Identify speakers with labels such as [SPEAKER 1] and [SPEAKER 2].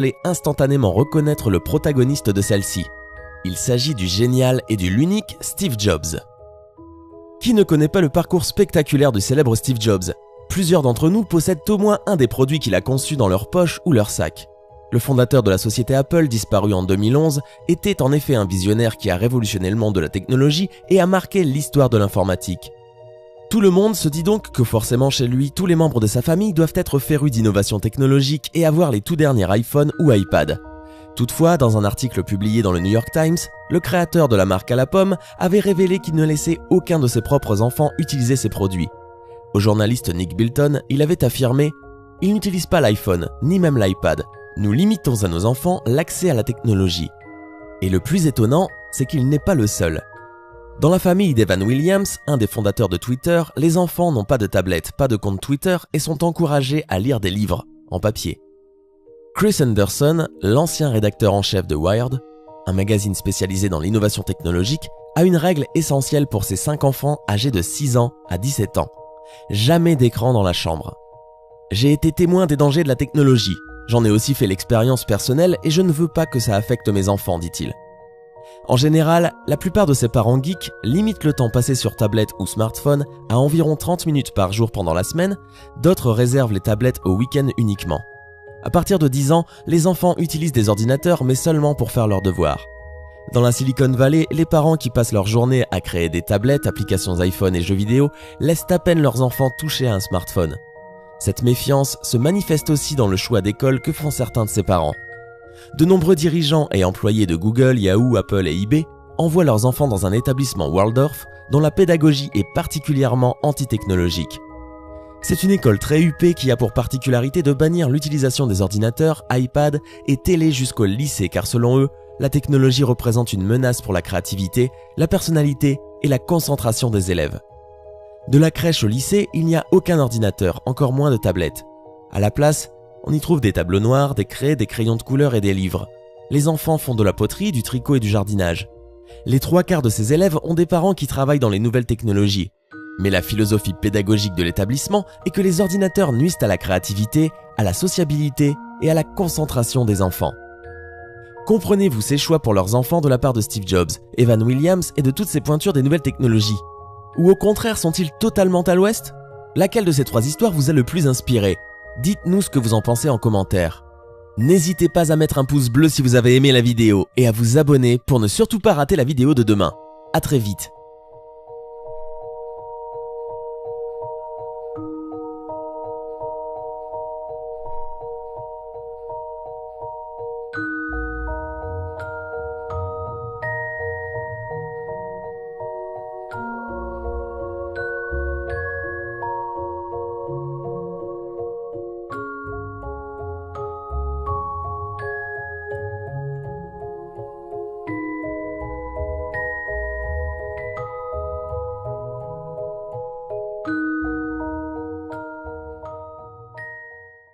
[SPEAKER 1] allez instantanément reconnaître le protagoniste de celle-ci. Il s'agit du génial et du l'unique Steve Jobs. Qui ne connaît pas le parcours spectaculaire du célèbre Steve Jobs? Plusieurs d'entre nous possèdent au moins un des produits qu'il a conçus dans leur poche ou leur sac. Le fondateur de la société Apple, disparu en 2011, était en effet un visionnaire qui a révolutionné le monde de la technologie et a marqué l'histoire de l'informatique. Tout le monde se dit donc que forcément chez lui, tous les membres de sa famille doivent être férus d'innovation technologique et avoir les tout derniers iPhone ou iPad. Toutefois, dans un article publié dans le New York Times, le créateur de la marque à la pomme avait révélé qu'il ne laissait aucun de ses propres enfants utiliser ses produits. Au journaliste Nick Bilton, il avait affirmé « Il n'utilise pas l'iPhone, ni même l'iPad. Nous limitons à nos enfants l'accès à la technologie. » Et le plus étonnant, c'est qu'il n'est pas le seul. Dans la famille d'Evan Williams, un des fondateurs de Twitter, les enfants n'ont pas de tablette, pas de compte Twitter et sont encouragés à lire des livres, en papier. Chris Anderson, l'ancien rédacteur en chef de Wired, un magazine spécialisé dans l'innovation technologique, a une règle essentielle pour ses 5 enfants âgés de 6 ans à 17 ans. Jamais d'écran dans la chambre. J'ai été témoin des dangers de la technologie. J'en ai aussi fait l'expérience personnelle et je ne veux pas que ça affecte mes enfants, dit-il. En général, la plupart de ces parents geeks limitent le temps passé sur tablette ou smartphone à environ 30 minutes par jour pendant la semaine, d'autres réservent les tablettes au week-end uniquement. À partir de 10 ans, les enfants utilisent des ordinateurs mais seulement pour faire leurs devoirs. Dans la Silicon Valley, les parents qui passent leur journée à créer des tablettes, applications iPhone et jeux vidéo laissent à peine leurs enfants toucher à un smartphone. Cette méfiance se manifeste aussi dans le choix d'école que font certains de ces parents. De nombreux dirigeants et employés de Google, Yahoo, Apple et eBay envoient leurs enfants dans un établissement Waldorf dont la pédagogie est particulièrement anti-technologique. C'est une école très huppée qui a pour particularité de bannir l'utilisation des ordinateurs, iPad et télé jusqu'au lycée car selon eux, la technologie représente une menace pour la créativité, la personnalité et la concentration des élèves. De la crèche au lycée, il n'y a aucun ordinateur, encore moins de tablettes. À la place, on y trouve des tableaux noirs, des craies, des crayons de couleur et des livres. Les enfants font de la poterie, du tricot et du jardinage. Les 3/4 de ces élèves ont des parents qui travaillent dans les nouvelles technologies. Mais la philosophie pédagogique de l'établissement est que les ordinateurs nuisent à la créativité, à la sociabilité et à la concentration des enfants. Comprenez-vous ces choix pour leurs enfants de la part de Steve Jobs, Evan Williams et de toutes ces pointures des nouvelles technologies? Ou au contraire sont-ils totalement à l'ouest? Laquelle de ces 3 histoires vous a le plus inspiré? Dites-nous ce que vous en pensez en commentaire. N'hésitez pas à mettre un pouce bleu si vous avez aimé la vidéo et à vous abonner pour ne surtout pas rater la vidéo de demain. À très vite.